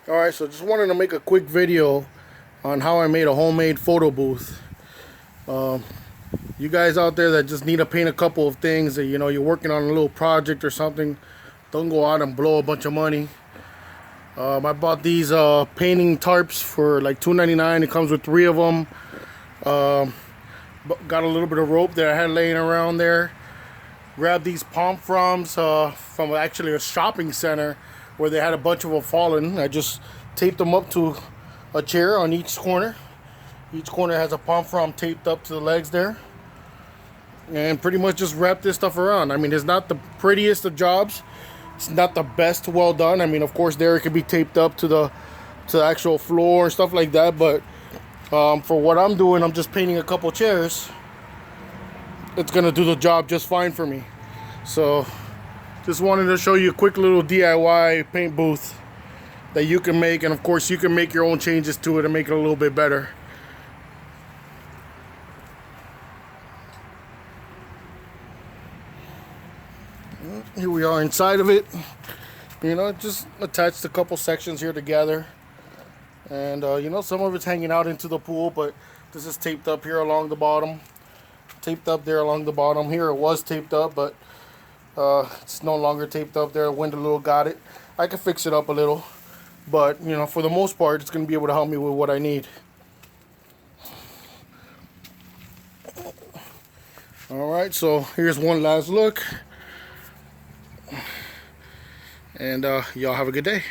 Alright, so just wanted to make a quick video on how I made a homemade photo booth. You guys out there that just need to paint a couple of things, that you're working on a little project or something, don't go out and blow a bunch of money. I bought these painting tarps for like $2.99. It comes with 3 of them. Got a little bit of rope that I had laying around there. Grabbed these palm fronds from actually a shopping center where they had a bunch of them fallen. I just taped them up to a chair on each corner. Each corner has a palm frond taped up to the legs there. And pretty much just wrap this stuff around. I mean, it's not the prettiest of jobs. It's not the best well done. I mean, of course, there it could be taped up to the actual floor and stuff like that. But for what I'm doing, I'm just painting a couple chairs. It's gonna do the job just fine for me. So just wanted to show you a quick little DIY paint booth that you can make, and of course you can make your own changes to it and make it a little bit better. Here we are inside of it. Just attached a couple sections here together, and some of it's hanging out into the pool, but this is taped up here along the bottom, taped up there along the bottom. Here it was taped up, but it's no longer taped up there. The wind a little got it. I can fix it up a little, but for the most part, it's going to be able to help me with what I need. Alright, so here's one last look, and y'all have a good day.